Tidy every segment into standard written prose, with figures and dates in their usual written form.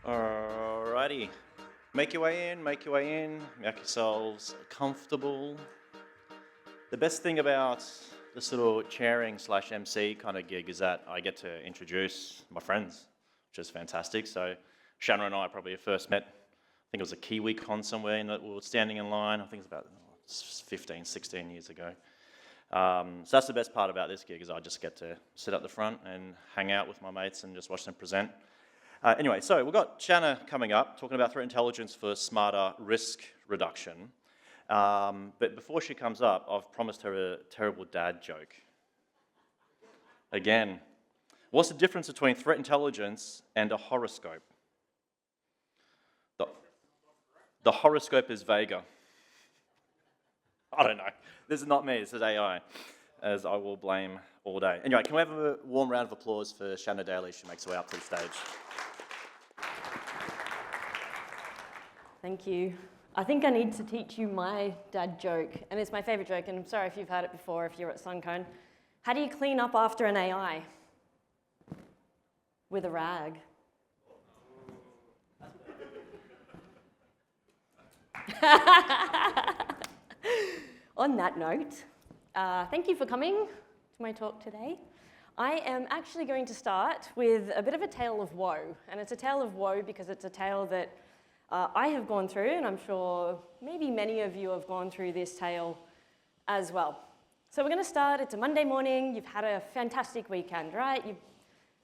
Alrighty. Make your way in, make yourselves comfortable. The best thing about this little chairing / MC kind of gig is that I get to introduce my friends, which is fantastic. So Shanna and I probably first met, I think it was a KiwiCon somewhere, and we were standing in line, I think it was about 15, 16 years ago. So that's the best part about this gig, is I just get to sit up the front and hang out with my mates and just watch them present. Anyway, so we've got Shanna coming up, talking about threat intelligence for smarter risk reduction. But before she comes up, I've promised her a terrible dad joke. Again, what's the difference between threat intelligence and a horoscope? The horoscope is vaguer. I don't know. This is not me, this is AI, as I will blame all day. Anyway, can we have a warm round of applause for Shanna Daly? She makes her way up to the stage. Thank you. I think I need to teach you my dad joke, and it's my favorite joke, and I'm sorry if you've heard it before if you're at Suncone. How do you clean up after an AI? With a rag. On that note, thank you for coming to my talk today. I am actually going to start with a bit of a tale of woe, and it's a tale of woe because it's a tale that I have gone through, and I'm sure maybe many of you have gone through this tale as well. So we're going to start. It's a Monday morning. You've had a fantastic weekend, right? You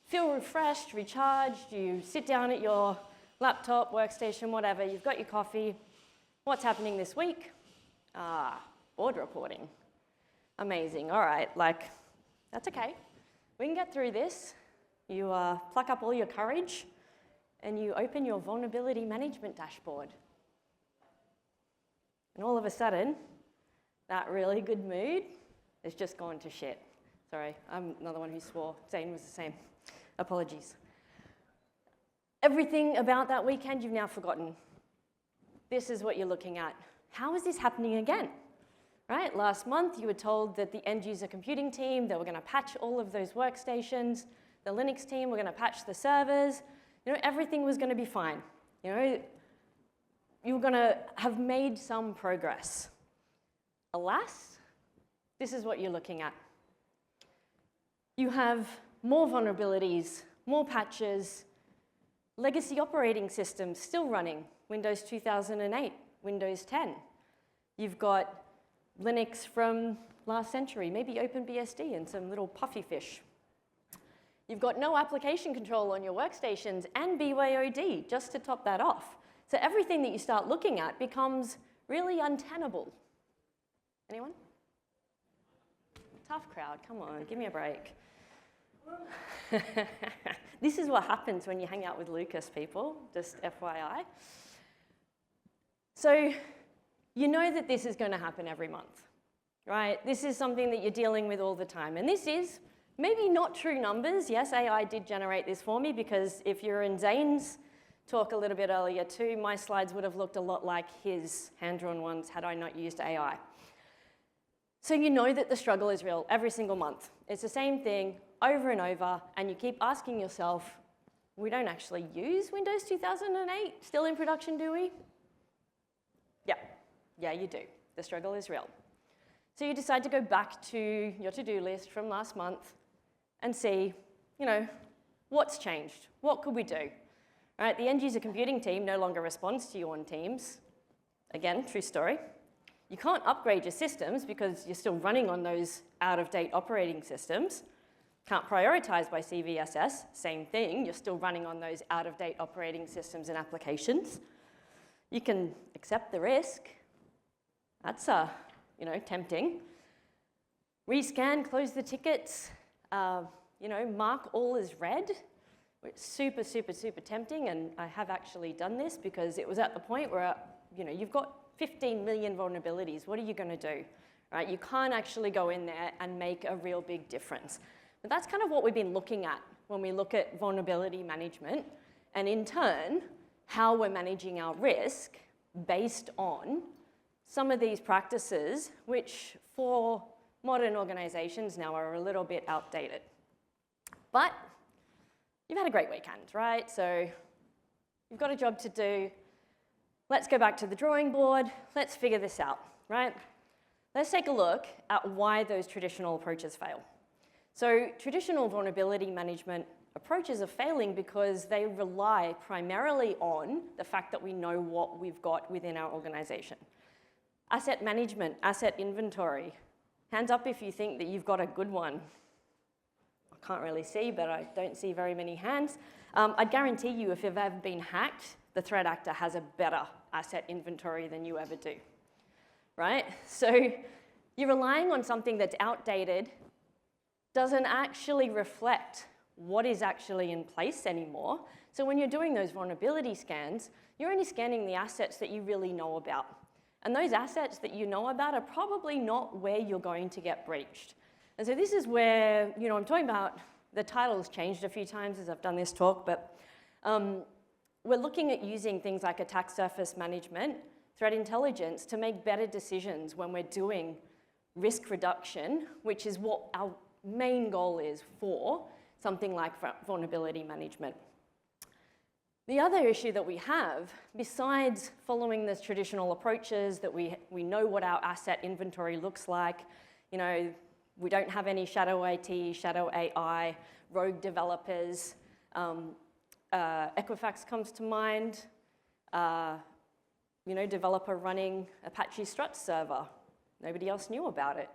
feel refreshed, recharged. You sit down at your laptop, workstation, whatever. You've got your coffee. What's happening this week? Board reporting. Amazing. All right, that's okay. We can get through this. You pluck up all your courage, and you open your vulnerability management dashboard. And all of a sudden, that really good mood has just gone to shit. Sorry, I'm another one who swore. Zane was the same. Apologies. Everything about that weekend you've now forgotten. This is what you're looking at. How is this happening again? Right? Last month, you were told that the end user computing team, they were going to patch all of those workstations. The Linux team were going to patch the servers. Everything was going to be fine. You were going to have made some progress. Alas, this is what you're looking at. You have more vulnerabilities, more patches, legacy operating systems still running, Windows 2008, Windows 10. You've got Linux from last century, maybe OpenBSD and some little puffy fish. You've got no application control on your workstations and BYOD, just to top that off. So everything that you start looking at becomes really untenable. Anyone? Tough crowd, come on, give me a break. This is what happens when you hang out with Lucas, people, just FYI. So you know that this is going to happen every month, right? This is something that you're dealing with all the time. And this is maybe not true numbers. Yes, AI did generate this for me, because if you're in Zane's talk a little bit earlier too, my slides would have looked a lot like his hand-drawn ones had I not used AI. So you know that the struggle is real every single month. It's the same thing over and over, and you keep asking yourself, we don't actually use Windows 2008 still in production, do we? Yeah, you do. The struggle is real. So you decide to go back to your to-do list from last month and see, what's changed? What could we do? Right, the end user computing team no longer responds to you on Teams. Again, true story. You can't upgrade your systems because you're still running on those out-of-date operating systems. Can't prioritize by CVSS, same thing. You're still running on those out-of-date operating systems and applications. You can accept the risk. That's, tempting. Rescan, close the tickets, mark all as red. It's super, super, super tempting, and I have actually done this because it was at the point where, you've got 15 million vulnerabilities. What are you going to do? Right? You can't actually go in there and make a real big difference. But that's kind of what we've been looking at when we look at vulnerability management, and in turn, how we're managing our risk based on some of these practices, which for modern organizations now are a little bit outdated. But you've had a great weekend, right? So you've got a job to do. Let's go back to the drawing board. Let's figure this out, right? Let's take a look at why those traditional approaches fail. So traditional vulnerability management approaches are failing because they rely primarily on the fact that we know what we've got within our organization. Asset management, asset inventory. Hands up if you think that you've got a good one. I can't really see, but I don't see very many hands. I'd guarantee you if you've ever been hacked, the threat actor has a better asset inventory than you ever do, right? So you're relying on something that's outdated, doesn't actually reflect what is actually in place anymore. So when you're doing those vulnerability scans, you're only scanning the assets that you really know about. And those assets that you know about are probably not where you're going to get breached. And so this is where, I'm talking about, the title's changed a few times as I've done this talk, but we're looking at using things like attack surface management, threat intelligence to make better decisions when we're doing risk reduction, which is what our main goal is for something like vulnerability management. The other issue that we have, besides following those traditional approaches that we know what our asset inventory looks like, we don't have any shadow IT, shadow AI, rogue developers. Equifax comes to mind, developer running Apache Struts server. Nobody else knew about it.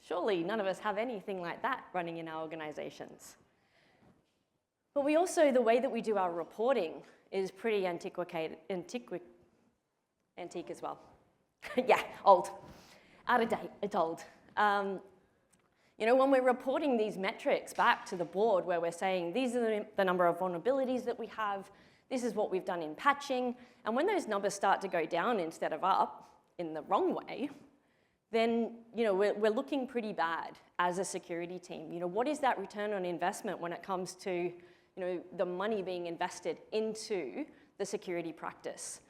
Surely none of us have anything like that running in our organizations. But we also, the way that we do our reporting is pretty antique as well. Yeah, old. Out of date, it's old. When we're reporting these metrics back to the board where we're saying these are the number of vulnerabilities that we have, this is what we've done in patching, and when those numbers start to go down instead of up in the wrong way, then we're looking pretty bad as a security team. What is that return on investment when it comes to the money being invested into the security practice?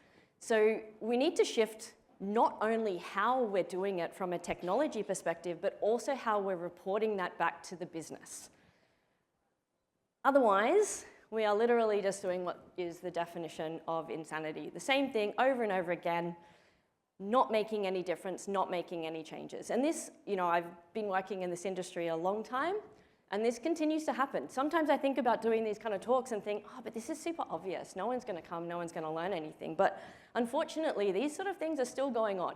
So we need to shift not only how we're doing it from a technology perspective, but also how we're reporting that back to the business. Otherwise, we are literally just doing what is the definition of insanity. The same thing over and over again, not making any difference, not making any changes. And this, I've been working in this industry a long time, and this continues to happen. Sometimes I think about doing these kind of talks and think, but this is super obvious. No one's going to come, no one's going to learn anything. But unfortunately, these sort of things are still going on,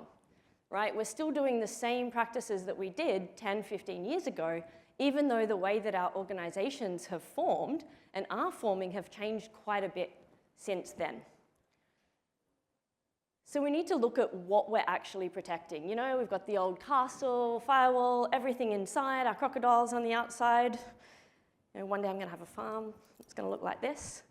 right? We're still doing the same practices that we did 10, 15 years ago, even though the way that our organizations have formed and are forming have changed quite a bit since then. So we need to look at what we're actually protecting. We've got the old castle, firewall, everything inside, our crocodiles on the outside. One day I'm going to have a farm. It's going to look like this.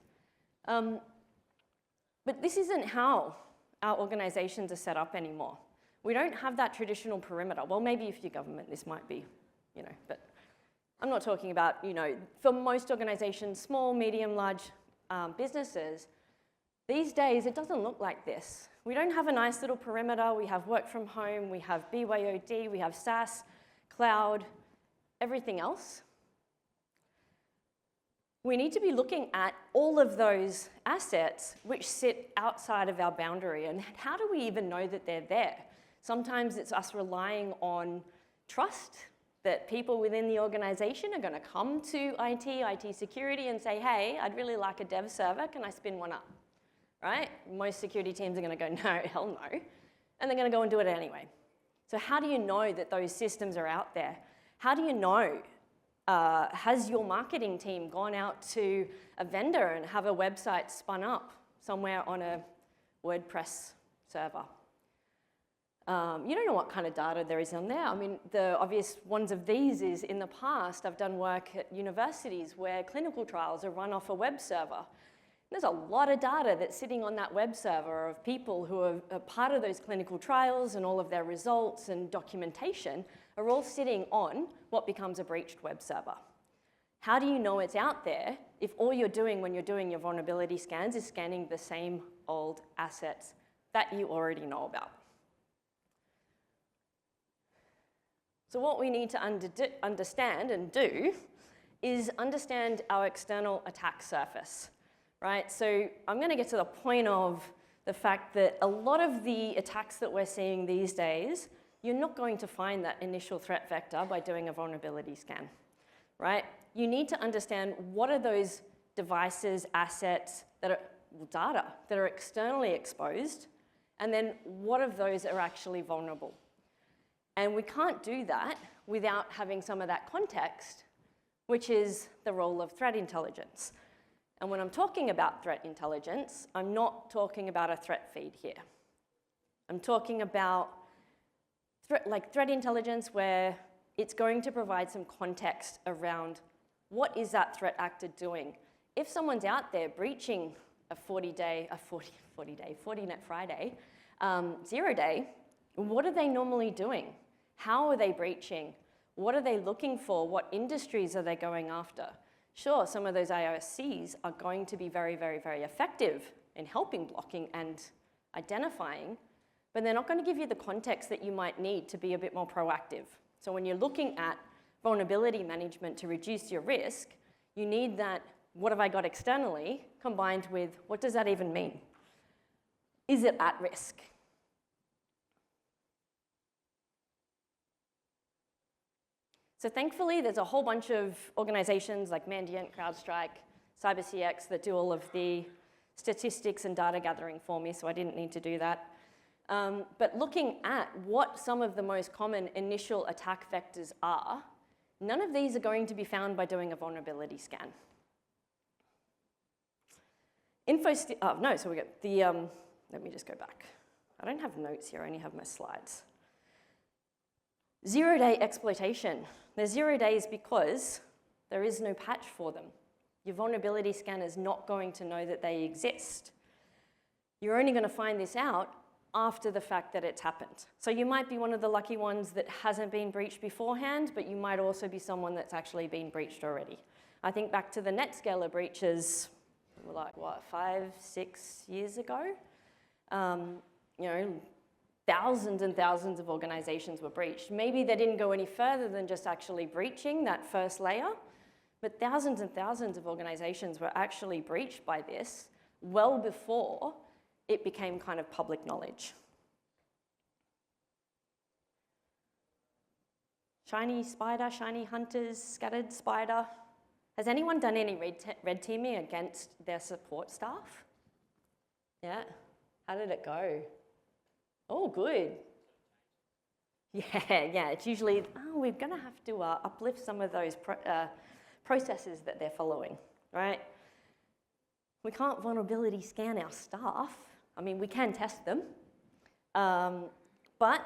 But this isn't how our organizations are set up anymore. We don't have that traditional perimeter. Well, maybe if you're government, this might be, but I'm not talking about, for most organizations, small, medium, large businesses, these days it doesn't look like this. We don't have a nice little perimeter. We have work from home, we have BYOD, we have SaaS, cloud, everything else. We need to be looking at all of those assets which sit outside of our boundary, and how do we even know that they're there? Sometimes it's us relying on trust that people within the organization are going to come to IT security and say, hey, I'd really like a dev server, can I spin one up? Right? Most security teams are going to go, no, hell no. And they're going to go and do it anyway. So how do you know that those systems are out there? How do you know? Has your marketing team gone out to a vendor and have a website spun up somewhere on a WordPress server? You don't know what kind of data there is on there. I mean, the obvious ones of these is in the past, I've done work at universities where clinical trials are run off a web server. There's a lot of data that's sitting on that web server of people who are part of those clinical trials, and all of their results and documentation are all sitting on what becomes a breached web server. How do you know it's out there if all you're doing when you're doing your vulnerability scans is scanning the same old assets that you already know about? So what we need to understand and do is understand our external attack surface. right? So I'm going to get to the point of the fact that a lot of the attacks that we're seeing these days, you're not going to find that initial threat vector by doing a vulnerability scan, right? You need to understand what are those devices, assets, that are data that are externally exposed, and then what of those are actually vulnerable. And we can't do that without having some of that context, which is the role of threat intelligence. And when I'm talking about threat intelligence, I'm not talking about a threat feed here. I'm talking about threat intelligence where it's going to provide some context around what is that threat actor doing. If someone's out there breaching a 40-net Friday, 0-day, what are they normally doing? How are they breaching? What are they looking for? What industries are they going after? Sure, some of those IOSCs are going to be very, very, very effective in helping blocking and identifying, but they're not going to give you the context that you might need to be a bit more proactive. So when you're looking at vulnerability management to reduce your risk, you need that, what have I got externally, combined with what does that even mean? Is it at risk? So thankfully, there's a whole bunch of organizations like Mandiant, CrowdStrike, CyberCX that do all of the statistics and data gathering for me, so I didn't need to do that. But looking at what some of the most common initial attack vectors are, none of these are going to be found by doing a vulnerability scan. So we got the, let me just go back. I don't have notes here, I only have my slides. 0-day exploitation. They're 0 days because there is no patch for them. Your vulnerability scanner is not going to know that they exist. You're only going to find this out after the fact that it's happened. So you might be one of the lucky ones that hasn't been breached beforehand, but you might also be someone that's actually been breached already. I think back to the NetScaler breaches, like what, 5, 6 years ago? Thousands and thousands of organizations were breached. Maybe they didn't go any further than just actually breaching that first layer, but thousands and thousands of organizations were actually breached by this well before it became kind of public knowledge. Shiny spider, shiny hunters, scattered spider. Has anyone done any red teaming against their support staff? Yeah, how did it go? Oh, good. Yeah, it's usually, we're gonna have to uplift some of those processes that they're following, right? We can't vulnerability scan our staff. I mean, we can test them, but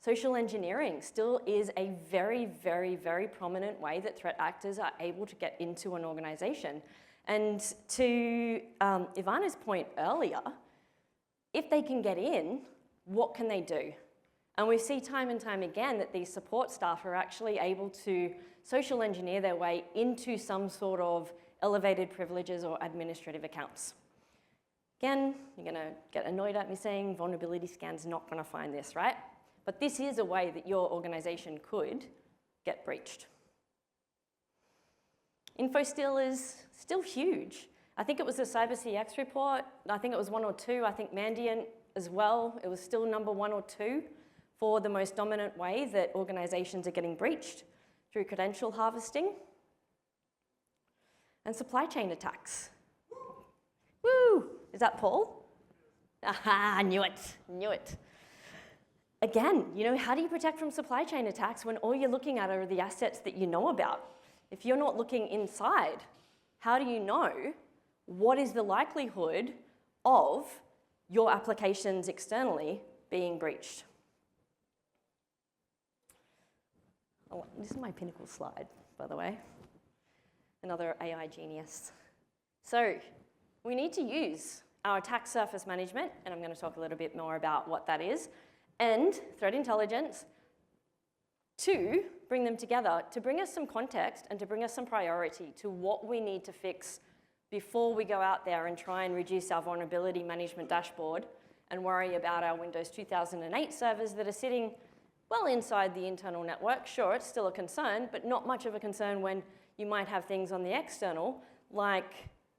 social engineering still is a very, very, very prominent way that threat actors are able to get into an organization. And to Ivana's point earlier, if they can get in, what can they do? And we see time and time again that these support staff are actually able to social engineer their way into some sort of elevated privileges or administrative accounts. Again, you're gonna get annoyed at me saying vulnerability scan's not gonna find this, right? But this is a way that your organization could get breached. InfoSteal is still huge. I think it was the CyberCX report. I think it was 1 or 2. I think Mandiant as well. It was still number 1 or 2 for the most dominant way that organizations are getting breached through credential harvesting and supply chain attacks. Woo! Is that Paul? Aha, knew it. Again, how do you protect from supply chain attacks when all you're looking at are the assets that you know about? If you're not looking inside, how do you know what is the likelihood of your applications externally being breached? Oh, this is my pinnacle slide, by the way. Another AI genius. So we need to use our attack surface management, and I'm going to talk a little bit more about what that is, and threat intelligence to bring them together, to bring us some context and to bring us some priority to what we need to fix before we go out there and try and reduce our vulnerability management dashboard and worry about our Windows 2008 servers that are sitting well inside the internal network. Sure, it's still a concern, but not much of a concern when you might have things on the external, like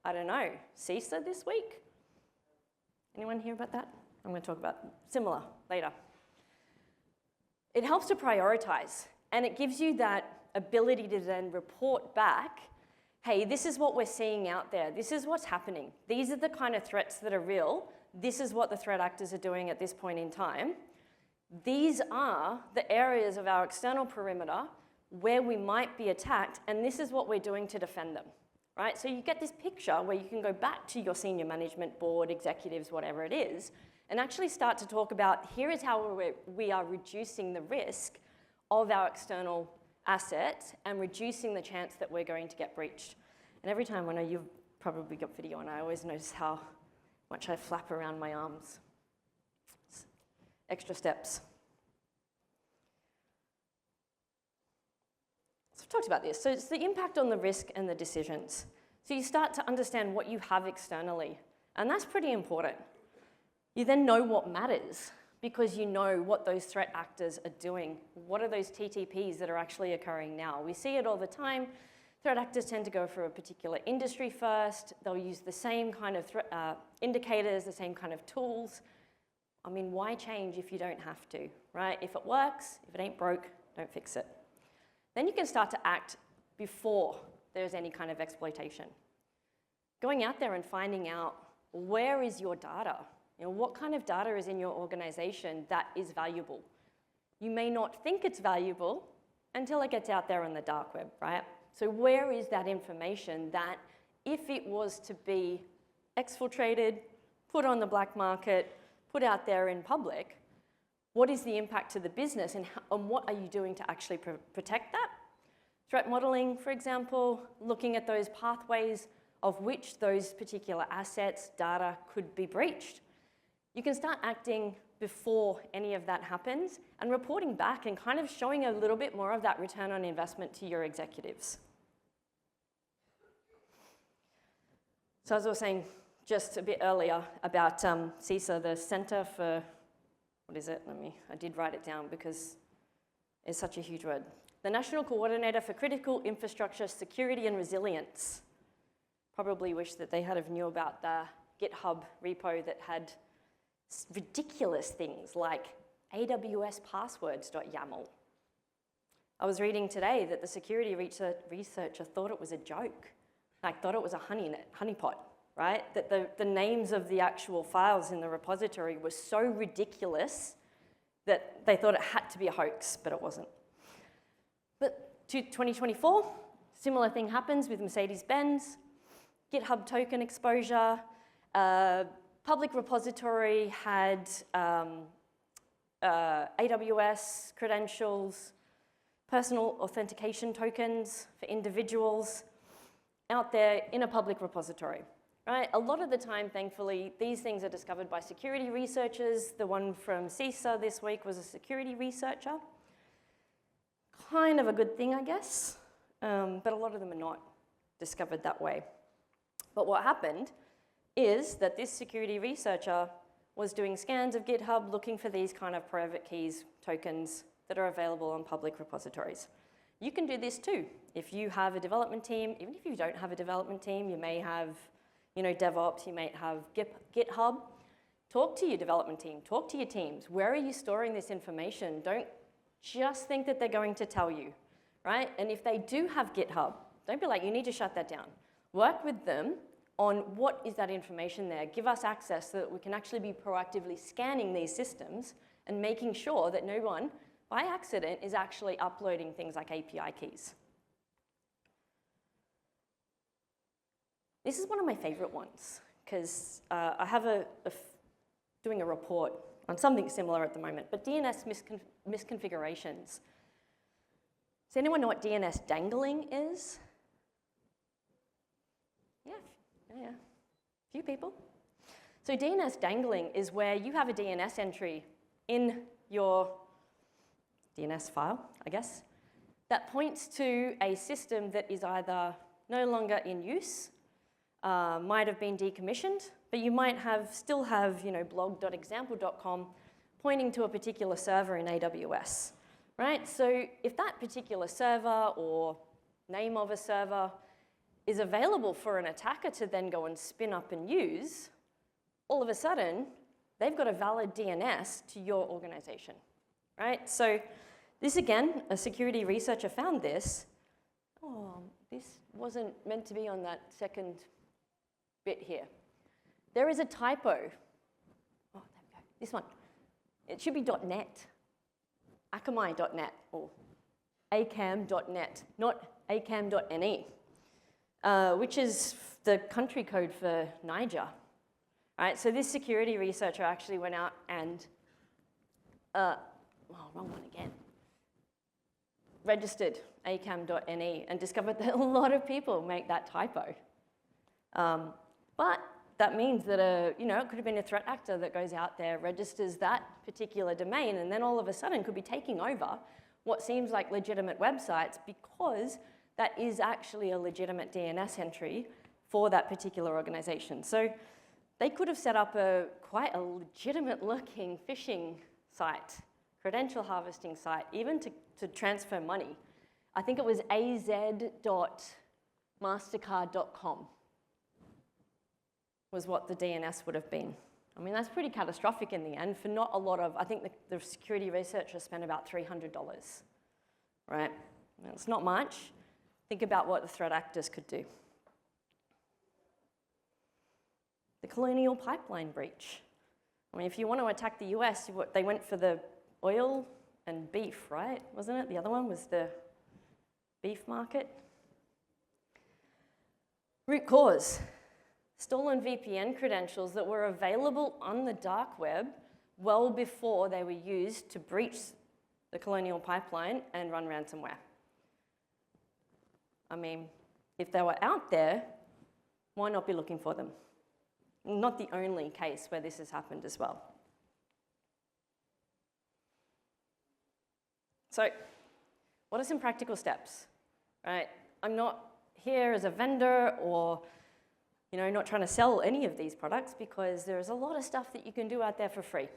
I don't know, CISA this week? Anyone hear about that? I'm going to talk about similar later. It helps to prioritize, and it gives you that ability to then report back, hey, this is what we're seeing out there. This is what's happening. These are the kind of threats that are real. This is what the threat actors are doing at this point in time. These are the areas of our external perimeter where we might be attacked, and this is what we're doing to defend them, right? So you get this picture where you can go back to your senior management board, executives, whatever it is, and actually start to talk about, here is how we are reducing the risk of our external assets and reducing the chance that we're going to get breached. And every time, I know you've probably got video on, I always notice how much I flap around my arms. Extra steps. So I've talked about this. So it's the impact on the risk and the decisions. So you start to understand what you have externally, and that's pretty important. You then know what matters because you know what those threat actors are doing. What are those TTPs that are actually occurring now? We see it all the time. Threat actors tend to go for a particular industry first. They'll use the same kind of indicators, the same kind of tools. I mean, why change if you don't have to, right? If it works, if it ain't broke, don't fix it. Then you can start to act before there's any kind of exploitation. Going out there and finding out, where is your data? You know, what kind of data is in your organization that is valuable? You may not think it's valuable until it gets out there on the dark web, right? So where is that information that, if it was to be exfiltrated, put on the black market, put out there in public, what is the impact to the business, and what are you doing to actually protect that? Threat modeling, for example, looking at those pathways of which those particular assets, data could be breached. You can start acting before any of that happens and reporting back and kind of showing a little bit more of that return on investment to your executives. So as I was saying just a bit earlier about CISA, the Center for, what is it? I did write it down because it's such a huge word. The National Coordinator for Critical Infrastructure Security and Resilience. Probably wish that they had have knew about the GitHub repo that had ridiculous things like AWS passwords.yaml. I was reading today that the security researcher thought it was a joke, like thought it was a honeypot, right? That the names of the actual files in the repository were so ridiculous that they thought it had to be a hoax, but it wasn't. But to 2024, similar thing happens with Mercedes-Benz, GitHub token exposure, public repository had AWS credentials, personal authentication tokens for individuals out there in a public repository, right? A lot of the time, thankfully, these things are discovered by security researchers. The one from CISA this week was a security researcher. Kind of a good thing, I guess, but a lot of them are not discovered that way. But what happened is that this security researcher was doing scans of GitHub looking for these kind of private keys tokens that are available on public repositories. You can do this too. If you have a development team, even if you don't have a development team, you may have, DevOps, you might have GitHub. Talk to your development team, talk to your teams. Where are you storing this information? Don't just think that they're going to tell you, right? And if they do have GitHub, don't be like, you need to shut that down. Work with them on what is that information there. Give us access so that we can actually be proactively scanning these systems and making sure that no one, by accident, is actually uploading things like API keys. This is one of my favorite ones because I have doing a report on something similar at the moment, but DNS misconfigurations. Does anyone know what DNS dangling is? Yeah, a few people. So DNS dangling is where you have a DNS entry in your DNS file, I guess, that points to a system that is either no longer in use, might have been decommissioned, but you might still have blog.example.com pointing to a particular server in AWS, right? So if that particular server or name of a server is available for an attacker to then go and spin up and use, all of a sudden, they've got a valid DNS to your organization, right? So this, again, a security researcher found this. Oh, this wasn't meant to be on that second bit here. There is a typo. Oh, there we go. This one. It should be .net, akamai.net, or acam.net, not acam.ne, which is the country code for Niger. All right, so this security researcher actually went out and, wrong one again, registered acam.ne and discovered that a lot of people make that typo. But that means that it could have been a threat actor that goes out there, registers that particular domain, and then all of a sudden could be taking over what seems like legitimate websites because that is actually a legitimate DNS entry for that particular organization. So they could have set up quite a legitimate looking phishing site, credential harvesting site, even to transfer money. I think it was az.mastercard.com was what the DNS would have been. I mean, that's pretty catastrophic in the end for not a lot of, I think the security researcher spent about $300, right? It's not much. Think about what the threat actors could do. The Colonial Pipeline breach. I mean, if you want to attack the US, they went for the oil and beef, right? Wasn't it? The other one was the beef market. Root cause. Stolen VPN credentials that were available on the dark web well before they were used to breach the Colonial Pipeline and run ransomware. I mean, if they were out there, why not be looking for them? Not the only case where this has happened as well. So, what are some practical steps? Right? I'm not here as a vendor or not trying to sell any of these products because there's a lot of stuff that you can do out there for free.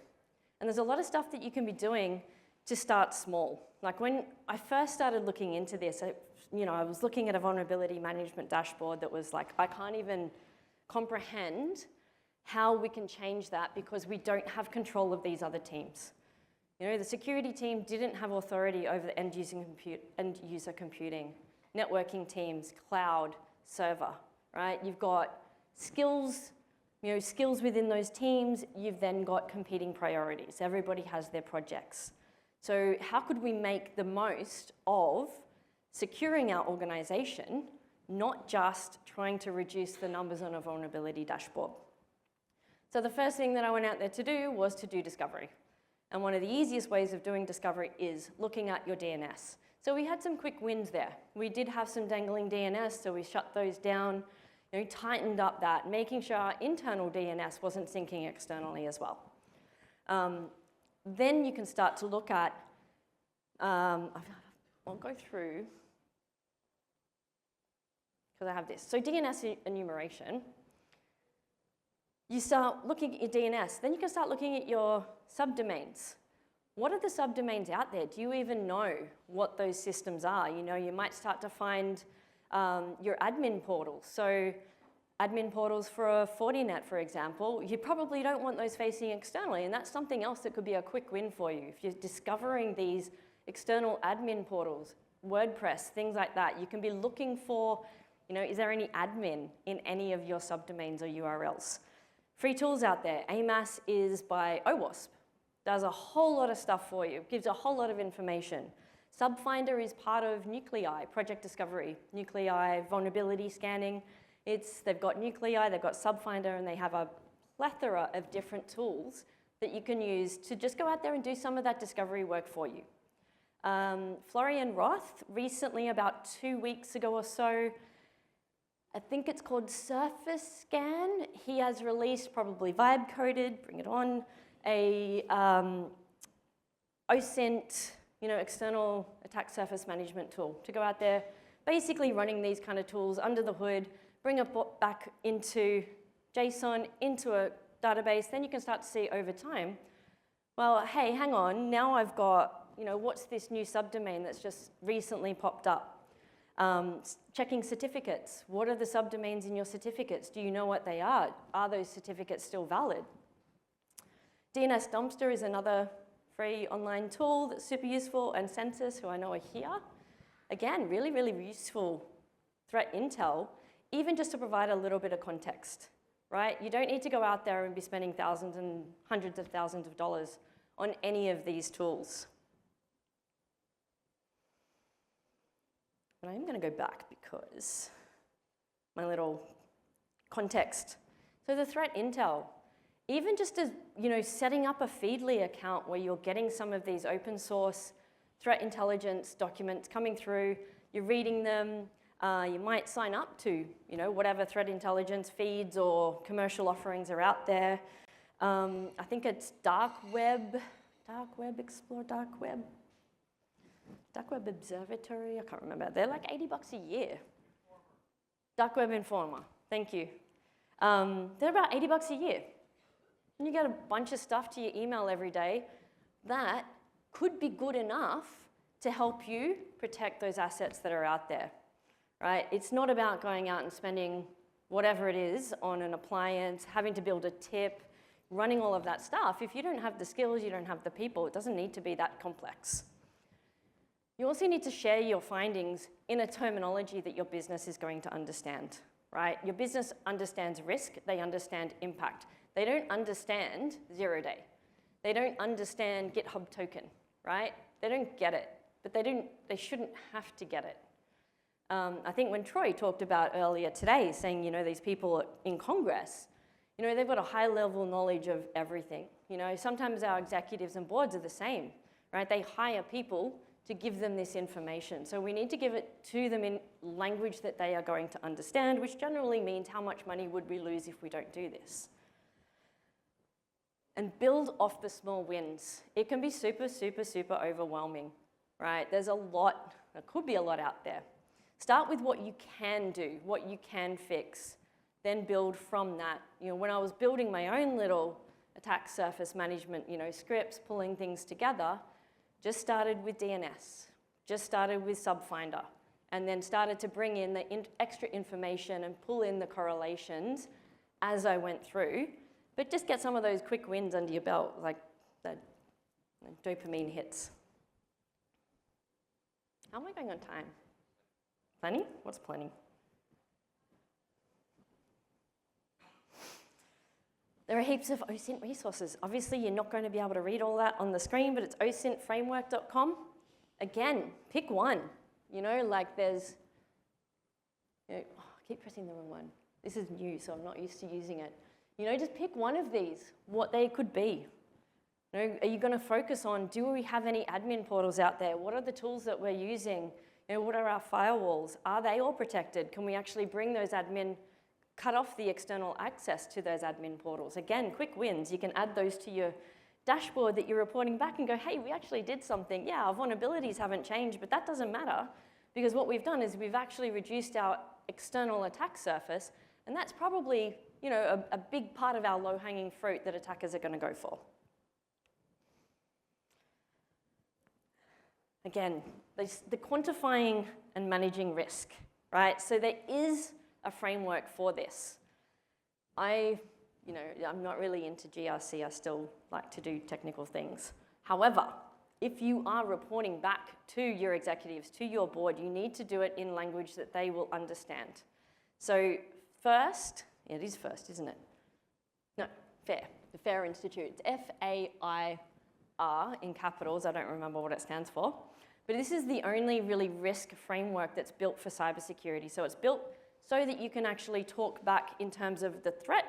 And there's a lot of stuff that you can be doing to start small. Like when I first started looking into this, I was looking at a vulnerability management dashboard that was like, I can't even comprehend how we can change that because we don't have control of these other teams. The security team didn't have authority over the end user computing, networking teams, cloud, server, right? You've got skills, skills within those teams. You've then got competing priorities. Everybody has their projects. So how could we make the most of securing our organization, not just trying to reduce the numbers on a vulnerability dashboard? So the first thing that I went out there to do was to do discovery. And one of the easiest ways of doing discovery is looking at your DNS. So we had some quick wins there. We did have some dangling DNS, so we shut those down, tightened up that, making sure our internal DNS wasn't syncing externally as well. Then you can start to look at, I'll go through, because I have this. So DNS enumeration. You start looking at your DNS, then you can start looking at your subdomains. What are the subdomains out there? Do you even know what those systems are? You might start to find your admin portals. So admin portals for a Fortinet, for example, you probably don't want those facing externally, and that's something else that could be a quick win for you. If you're discovering these external admin portals, WordPress, things like that, you can be looking for, is there any admin in any of your subdomains or URLs? Free tools out there. AMAS is by OWASP. Does a whole lot of stuff for you, gives a whole lot of information. Subfinder is part of Nuclei, Project Discovery. Nuclei, vulnerability scanning. They've got Nuclei, they've got Subfinder, and they have a plethora of different tools that you can use to just go out there and do some of that discovery work for you. Florian Roth, recently, about 2 weeks ago or so, I think it's called Surface Scan. He has released, probably vibe-coded, bring it on, a OSINT, external attack surface management tool to go out there, basically running these kind of tools under the hood, bring it back into JSON, into a database, then you can start to see over time, well, hey, hang on, now I've got, what's this new subdomain that's just recently popped up? Checking certificates. What are the subdomains in your certificates? Do you know what they are? Are those certificates still valid? DNS Dumpster is another free online tool that's super useful, and Census, who I know are here. Again, really, really useful threat intel, even just to provide a little bit of context, right? You don't need to go out there and be spending thousands and hundreds of thousands of dollars on any of these tools. But I'm going to go back because my little context. So the threat intel, even just as, setting up a Feedly account where you're getting some of these open source threat intelligence documents coming through, you're reading them, you might sign up to, whatever threat intelligence feeds or commercial offerings are out there. I think it's Dark Web Observatory, I can't remember. They're like $80 a year. Dark Web Informer, thank you. They're about $80 a year. And you get a bunch of stuff to your email every day that could be good enough to help you protect those assets that are out there, right? It's not about going out and spending whatever it is on an appliance, having to build a tip, running all of that stuff. If you don't have the skills, you don't have the people, it doesn't need to be that complex. You also need to share your findings in a terminology that your business is going to understand, right? Your business understands risk, they understand impact. They don't understand zero-day. They don't understand GitHub token, right? They don't get it, but they shouldn't have to get it. I think when Troy talked about earlier today, saying, these people in Congress, they've got a high level knowledge of everything. Sometimes our executives and boards are the same, right? They hire people to give them this information. So we need to give it to them in language that they are going to understand, which generally means how much money would we lose if we don't do this. And build off the small wins. It can be super, super, super overwhelming, right? There's a lot, there could be a lot out there. Start with what you can do, what you can fix, then build from that. When I was building my own little attack surface management, scripts, pulling things together, just started with DNS, just started with Subfinder, and then started to bring in the extra information and pull in the correlations as I went through. But just get some of those quick wins under your belt, like the dopamine hits. How am I going on time? Plenty? What's plenty? There are heaps of OSINT resources. Obviously, you're not going to be able to read all that on the screen, but it's osintframework.com. Again, pick one. There's, I keep pressing the wrong one. This is new, so I'm not used to using it. Just pick one of these, what they could be. Are you going to focus on, do we have any admin portals out there? What are the tools that we're using? What are our firewalls? Are they all protected? Can we actually bring those cut off the external access to those admin portals? Again, quick wins. You can add those to your dashboard that you're reporting back and go, hey, we actually did something. Yeah, our vulnerabilities haven't changed, but that doesn't matter because what we've done is we've actually reduced our external attack surface, and that's probably a big part of our low-hanging fruit that attackers are going to go for. Again, the quantifying and managing risk, right? So there is a framework for this. I'm not really into GRC. I still like to do technical things. However, if you are reporting back to your executives, to your board, you need to do it in language that they will understand. So first, it is first, isn't it? No, FAIR, the FAIR Institute. It's F-A-I-R in capitals. I don't remember what it stands for. But this is the only really risk framework that's built for cybersecurity. So it's built so that you can actually talk back in terms of the threat,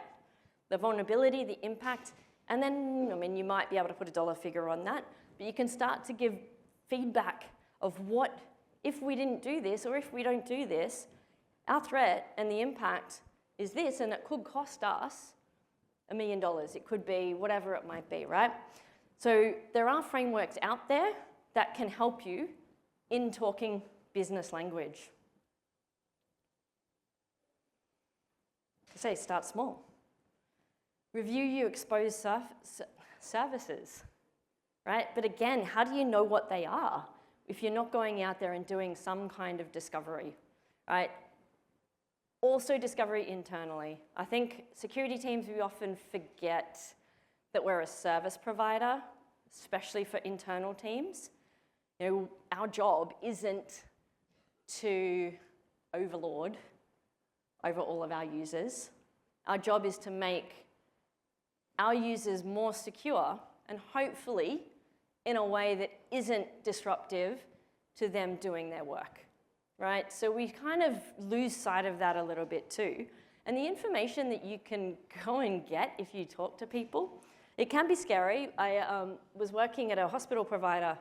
the vulnerability, the impact, and then, you might be able to put a dollar figure on that, but you can start to give feedback of what, if we didn't do this, or if we don't do this, our threat and the impact is this, and it could cost us $1 million. It could be whatever it might be, right? So there are frameworks out there that can help you in talking business language. I say start small. Review your exposed services, right? But again, how do you know what they are? if you're not going out there and doing some kind of discovery, right? Also discovery internally. I think security teams, we often forget that we're a service provider, especially for internal teams. You know, our job isn't to overlord over all of our users. Our job is to make our users more secure and hopefully in a way that isn't disruptive to them doing their work, right? So we kind of lose sight of that a little bit too. And the information that you can go and get if you talk to people, it can be scary. I was working at a hospital provider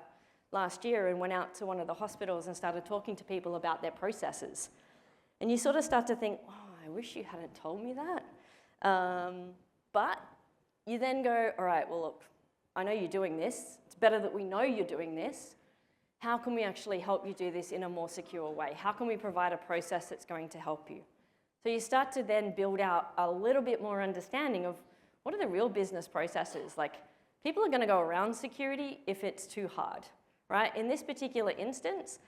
last year and went out to one of the hospitals and started talking to people about their processes. And you sort of start to think, oh, I wish you hadn't told me that. But you then go, all right, well, look, I know you're doing this. It's better that we know you're doing this. How can we actually help you do this in a more secure way? How can we provide a process that's going to help you? So you start to then build out a little bit more understanding of what are the real business processes. Like, people are going to go around security if it's too hard, right? In this particular instance,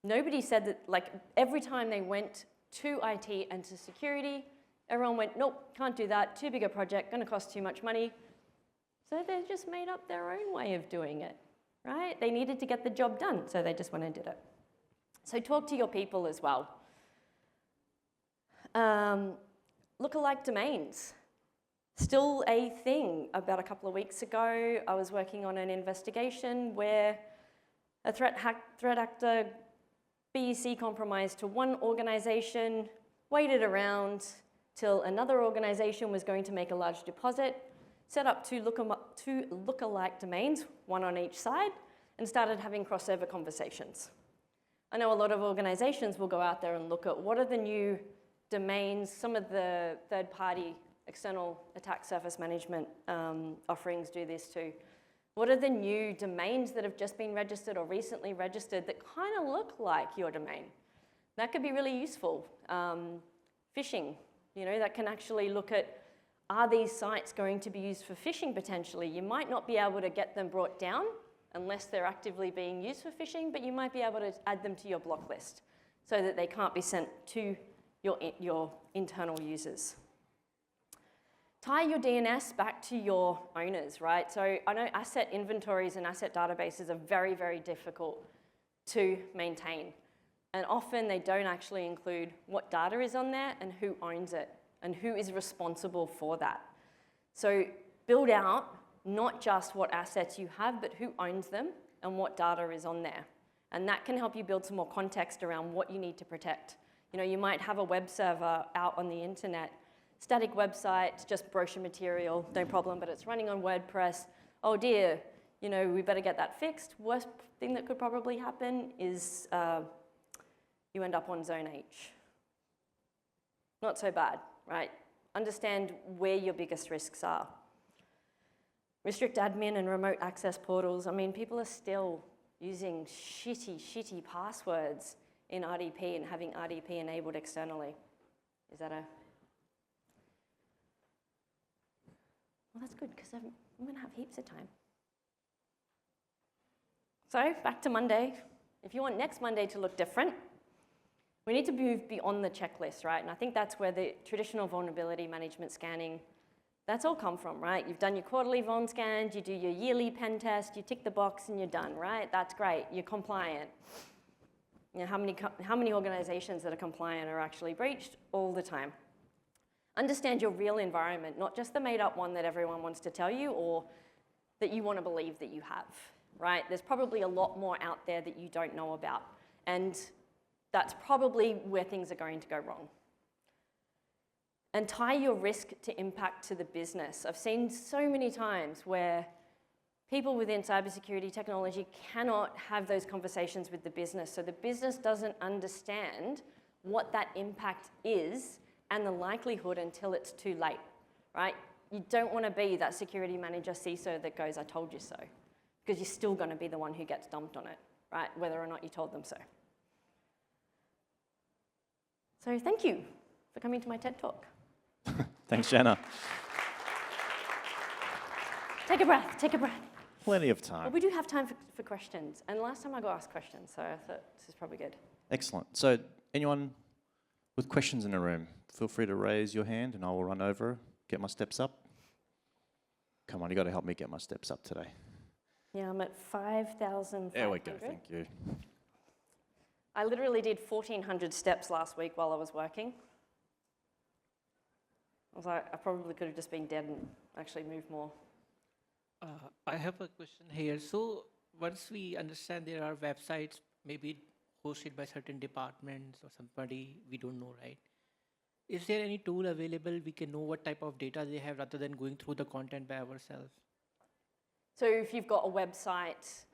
nobody said that, like, every time they went to IT and to security, everyone went, nope, can't do that, too big a project, going to cost too much money. So they just made up their own way of doing it, right? They needed to get the job done, so they just went and did it. So talk to your people as well. Lookalike domains. Still a thing. About a couple of weeks ago, I was working on an investigation where a threat actor BEC compromised to one organization, waited around till another organization was going to make a large deposit, set up two lookalike domains, one on each side, and started having crossover conversations. I know a lot of organizations will go out there and look at what are the new domains. Some of the third-party external attack surface management offerings do this too. What are the new domains that have just been registered or recently registered that kind of look like your domain? That could be really useful. Phishing, you know, that can actually look at, are these sites going to be used for phishing potentially? You might not be able to get them brought down unless they're actively being used for phishing, but you might be able to add them to your block list so that they can't be sent to your internal users. Tie your DNS back to your owners, right? So I know asset inventories and asset databases are very, very difficult to maintain. And often they don't actually include what data is on there and who owns it and who is responsible for that. So build out not just what assets you have, but who owns them and what data is on there. And that can help you build some more context around what you need to protect. You know, you might have a web server out on the internet, static website, just brochure material, no problem, but it's running on WordPress. Oh dear, you know, we better get that fixed. Worst thing that could probably happen is you end up on Zone H. Not so bad, right? Understand where your biggest risks are. Restrict admin and remote access portals. I mean, people are still using shitty passwords in RDP and having RDP enabled externally. Is that a... Well, that's good, because I'm going to have heaps of time. So, back to Monday. If you want next Monday to look different, we need to move beyond the checklist, right? And I think that's where the traditional vulnerability management scanning, that's all come from, right? You've done your quarterly vuln scans, you do your yearly pen test, you tick the box and you're done, right? That's great, you're compliant. You know, how many organizations that are compliant are actually breached? All the time. Understand your real environment, not just the made-up one that everyone wants to tell you or that you want to believe that you have, right? There's probably a lot more out there that you don't know about, and that's probably where things are going to go wrong. And tie your risk to impact to the business. I've seen so many times where people within cybersecurity technology cannot have those conversations with the business, so the business doesn't understand what that impact is and the likelihood until it's too late, right? You don't want to be that security manager CISO that goes, I told you so, because you're still going to be the one who gets dumped on it, right? Whether or not you told them so. So thank you for coming to my TED Talk. Thanks, Shanna. Take a breath, take a breath. Plenty of But time. we do have time for questions. And last time I got asked questions, so I thought this is probably good. Excellent. So anyone with questions in the room, feel free to raise your hand and I will run over, get my steps up. Come on, you got to help me get my steps up today. Yeah, I'm at 5,500. There we go, thank you. I literally did 1,400 steps last week while I was working. I was like, I probably could have just been dead and actually moved more. I have a question here. So once we understand there are websites maybe hosted by certain departments or somebody we don't know, right? Is there any tool available we can know what type of data they have rather than going through the content by ourselves? So if you've got a website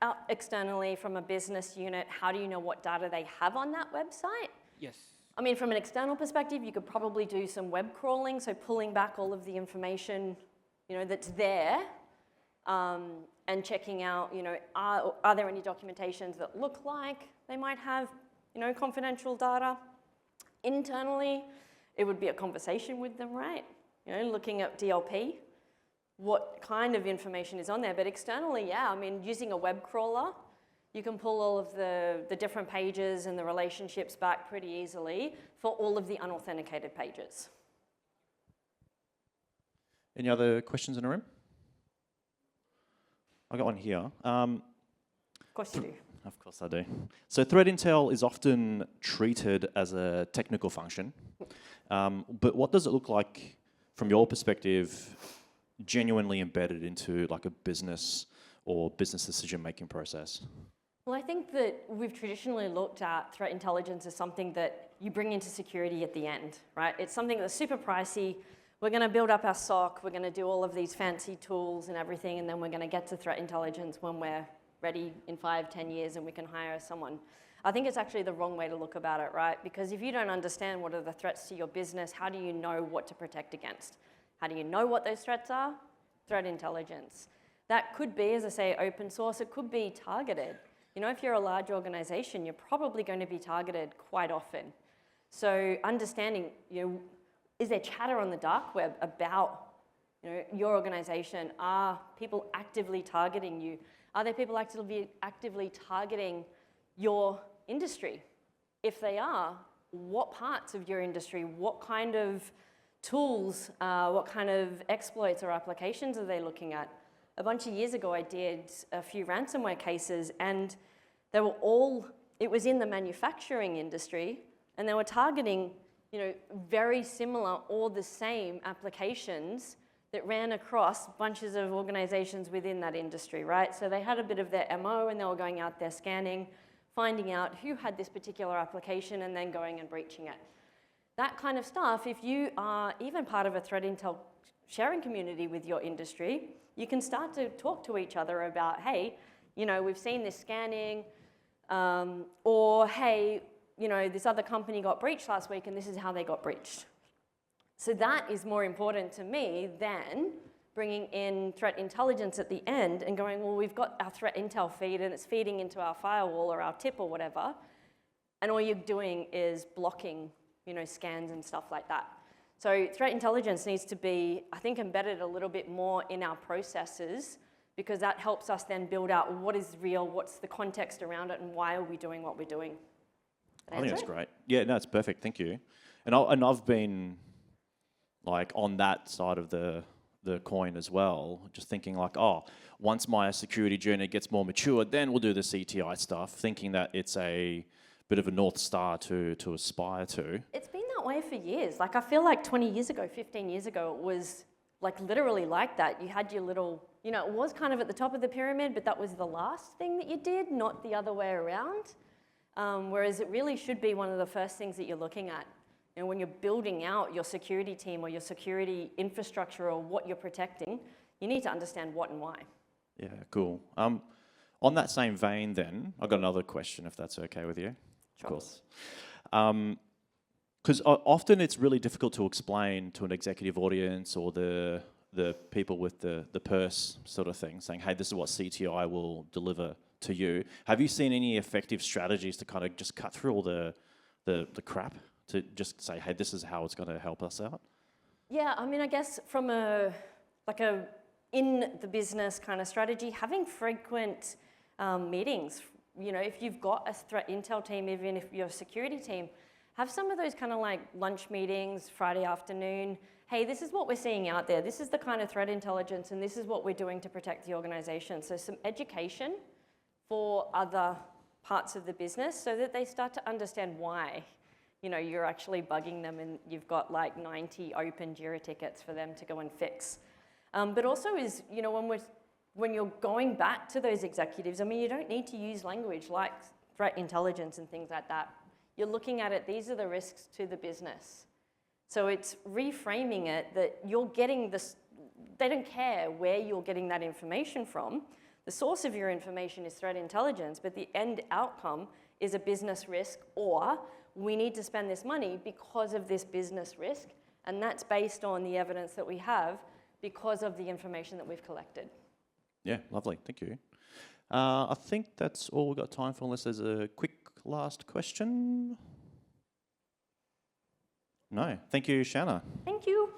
out externally from a business unit, how do you know what data they have on that website? Yes. I mean, from an external perspective, you could probably do some web crawling, so pulling back all of the information, that's there, and checking out, are there any documentations that look like they might have, confidential data? Internally, it would be a conversation with them, right? Looking at DLP, what kind of information is on there. But externally, yeah, I mean, using a web crawler, you can pull all of the different pages and the relationships back pretty easily for all of the unauthenticated pages. Any other questions in the room? I got one here. Of course you do. Of course I do. So threat intel is often treated as a technical function, but what does it look like from your perspective, genuinely embedded into like a business or business decision-making process? Well, I think that we've traditionally looked at threat intelligence as something that you bring into security at the end, right? It's something that's super pricey. We're going to build up our SOC. We're going to do all of these fancy tools and everything, and then we're going to get to threat intelligence when we're ready in 5-10 years and we can hire someone. I think it's actually the wrong way to look about it, right? Because if you don't understand what are the threats to your business, how do you know what to protect against? How do you know what those threats are? Threat intelligence. That could be, as I say, open source. It could be targeted. If you're a large organization, you're probably going to be targeted quite often. So understanding, is there chatter on the dark web about your organization? Are people actively targeting you? Are there people actively targeting your industry? If they are, what parts of your industry, what kind of tools, what kind of exploits or applications are they looking at? A bunch of years ago, I did a few ransomware cases, and they were all, it was in the manufacturing industry, and they were targeting, very similar or the same applications that ran across bunches of organizations within that industry, right? So they had a bit of their MO, and they were going out there scanning, finding out who had this particular application, and then going and breaching it. That kind of stuff, if you are even part of a threat intel sharing community with your industry, you can start to talk to each other about, hey, we've seen this scanning, or hey, this other company got breached last week and this is how they got breached. So that is more important to me than bringing in threat intelligence at the end and going, well, we've got our threat intel feed and it's feeding into our firewall or our tip or whatever, and all you're doing is blocking, scans and stuff like that. So threat intelligence needs to be, I think, embedded a little bit more in our processes, because that helps us then build out what is real, what's the context around it, and why are we doing what we're doing. I think that's great. Yeah, no, it's perfect. Thank you. And I've been like on that side of the coin as well, just thinking like, once my security journey gets more mature, then we'll do the CTI stuff, thinking that it's a bit of a North Star to aspire to. It's been that way for years. Like, I feel like 20 years ago, 15 years ago, it was like literally like that. You had your little, it was kind of at the top of the pyramid, but that was the last thing that you did, not the other way around. Whereas it really should be one of the first things that you're looking at. When you're building out your security team or your security infrastructure or what you're protecting, you need to understand what and why. Yeah, cool. On that same vein then, I've got another question, if that's okay with you. Sure. Of course. Because often it's really difficult to explain to an executive audience or the people with the purse sort of thing, saying, hey, this is what CTI will deliver to you. Have you seen any effective strategies to kind of just cut through all the crap, to just say, hey, this is how it's going to help us out? Yeah, I mean, I guess from a in the business kind of strategy, having frequent meetings. You know, if you've got a threat intel team, even if you're a security team, have some of those kind of like lunch meetings, Friday afternoon. Hey, this is what we're seeing out there. This is the kind of threat intelligence, and this is what we're doing to protect the organization. So some education for other parts of the business so that they start to understand why, you know, you're actually bugging them and you've got like 90 open Jira tickets for them to go and fix. But also is, you know, when you're going back to those executives, I mean, you don't need to use language like threat intelligence and things like that. You're looking at it, these are the risks to the business. So it's reframing it that you're getting this, they don't care where you're getting that information from. The source of your information is threat intelligence, but the end outcome is a business risk, or we need to spend this money because of this business risk, and that's based on the evidence that we have because of the information that we've collected. Yeah, lovely. Thank you. I think that's all we've got time for, unless there's a quick last question. No. Thank you, Shanna. Thank you.